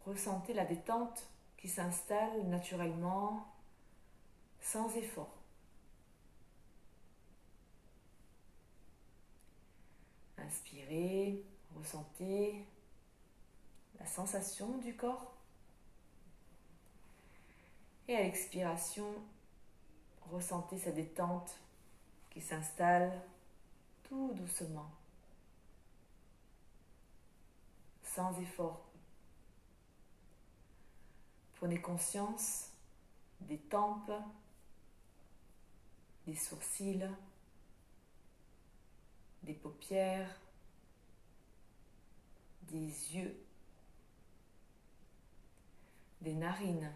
ressentez la détente qui s'installe naturellement, sans effort. Inspirez, ressentez la sensation du corps. Et à l'expiration, ressentez cette détente qui s'installe tout doucement, sans effort. Prenez conscience des tempes, des sourcils, des paupières, des yeux, des narines,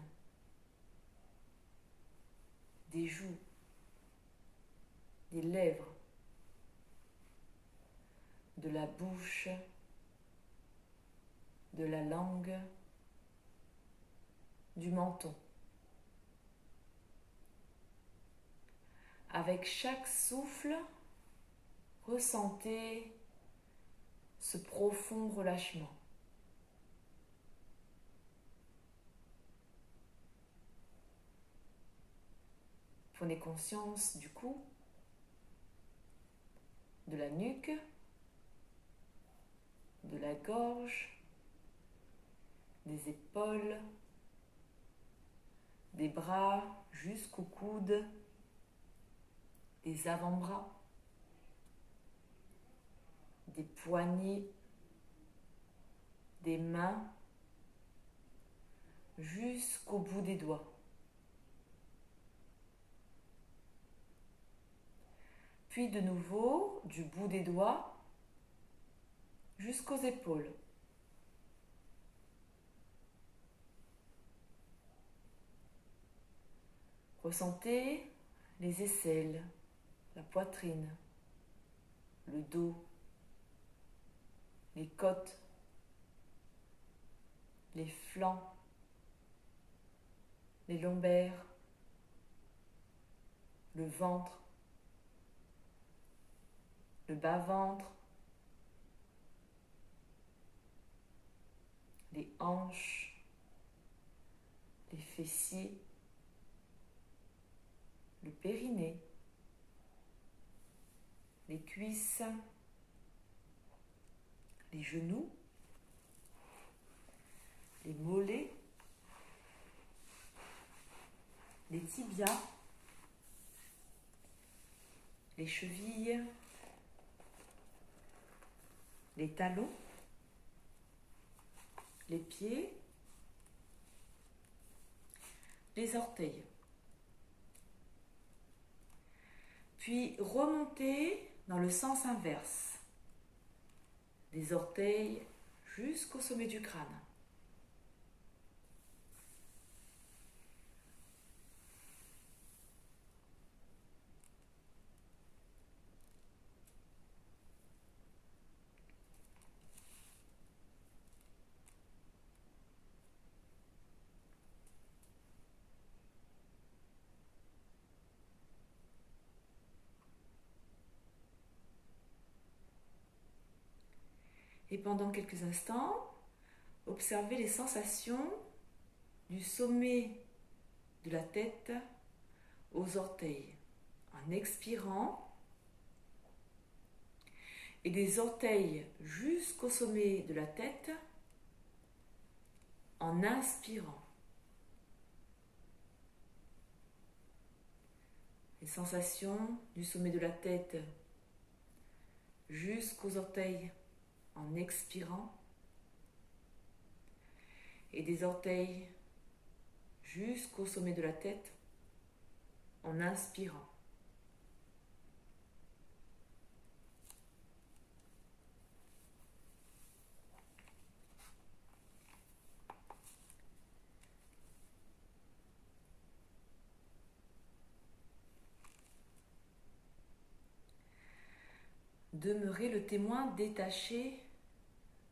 des joues, des lèvres, de la bouche, de la langue, du menton. Avec chaque souffle, ressentez ce profond relâchement. Prenez conscience du cou, de la nuque, de la gorge, des épaules, des bras jusqu'au coude, des avant-bras, des poignets, des mains, jusqu'au bout des doigts. Puis de nouveau, du bout des doigts jusqu'aux épaules. Ressentez les aisselles, la poitrine, le dos, les côtes, les flancs, les lombaires, le ventre, le bas-ventre, les hanches, les fessiers, le périnée, les cuisses, les genoux, les mollets, les tibias, les chevilles, les talons, les pieds, les orteils. Puis remontez dans le sens inverse, des orteils jusqu'au sommet du crâne. Et pendant quelques instants, observez les sensations du sommet de la tête aux orteils en expirant et des orteils jusqu'au sommet de la tête en inspirant. Les sensations du sommet de la tête jusqu'aux orteils en expirant et des orteils jusqu'au sommet de la tête en inspirant. Demeurez le témoin détaché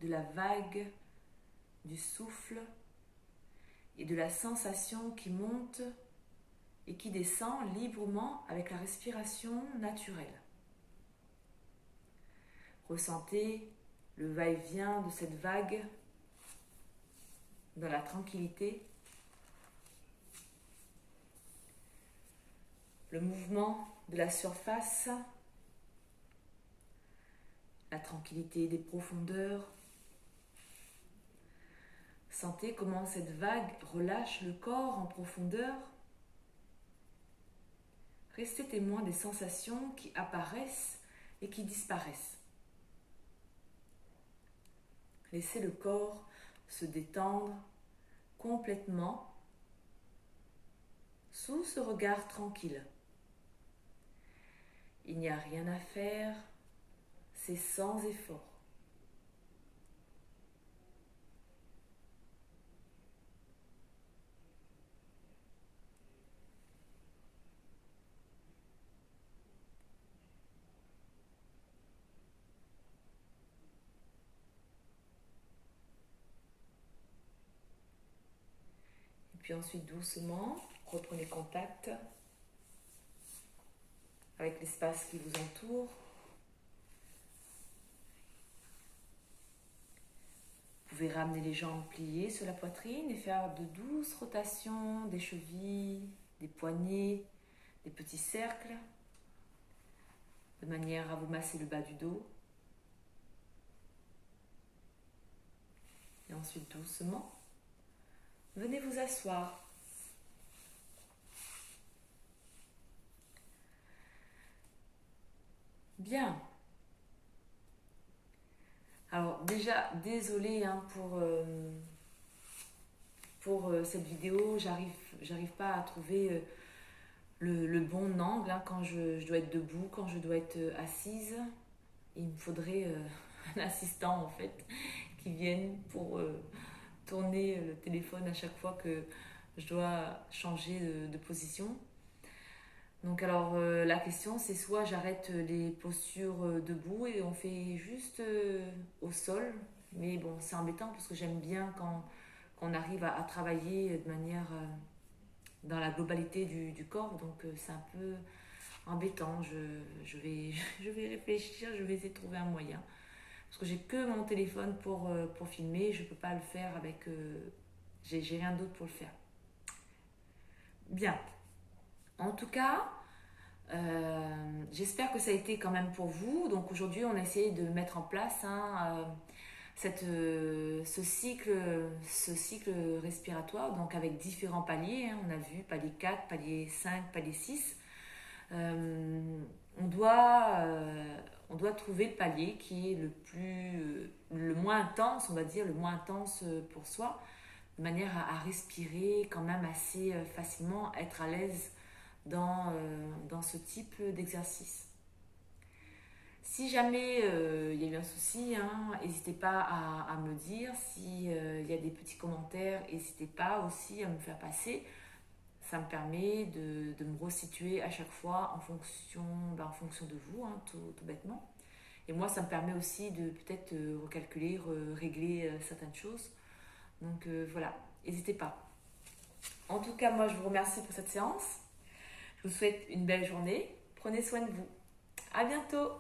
de la vague, du souffle et de la sensation qui monte et qui descend librement avec la respiration naturelle. Ressentez le va-et-vient de cette vague dans la tranquillité, le mouvement de la surface, la tranquillité des profondeurs. Sentez comment cette vague relâche le corps en profondeur. Restez témoin des sensations qui apparaissent et qui disparaissent. Laissez le corps se détendre complètement sous ce regard tranquille. Il n'y a rien à faire, c'est sans effort. Et puis ensuite, doucement, reprenez contact avec l'espace qui vous entoure. Vous pouvez ramener les jambes pliées sur la poitrine et faire de douces rotations des chevilles, des poignets, des petits cercles, de manière à vous masser le bas du dos. Et ensuite, doucement, venez vous asseoir. Bien. Alors déjà, désolée hein, pour cette vidéo, j'arrive pas à trouver le bon angle hein, quand je dois être debout, quand je dois être assise. Il me faudrait un assistant en fait qui vienne pour tourner le téléphone à chaque fois que je dois changer de position. Donc alors la question c'est soit j'arrête les postures debout et on fait juste au sol, mais bon c'est embêtant parce que j'aime bien quand on arrive à travailler de manière dans la globalité du corps, donc c'est un peu embêtant, je vais réfléchir, je vais essayer de trouver un moyen. Parce que j'ai que mon téléphone pour filmer, je ne peux pas le faire avec... j'ai rien d'autre pour le faire. Bien. En tout cas, j'espère que ça a été quand même pour vous. Donc aujourd'hui, on a essayé de mettre en place hein, ce cycle respiratoire, donc avec différents paliers. Hein. On a vu palier 4, palier 5, palier 6. On doit trouver le palier qui est le moins intense, on va dire, le moins intense pour soi, de manière à respirer quand même assez facilement, être à l'aise dans ce type d'exercice. Si jamais il y a eu un souci, hein, n'hésitez pas à me dire. S'il y a des petits commentaires, n'hésitez pas aussi à me faire passer. Ça me permet de me resituer à chaque fois en fonction de vous, hein, tout bêtement. Et moi, ça me permet aussi de peut-être recalculer, régler certaines choses. Donc voilà, n'hésitez pas. En tout cas, moi, je vous remercie pour cette séance. Je vous souhaite une belle journée. Prenez soin de vous. À bientôt.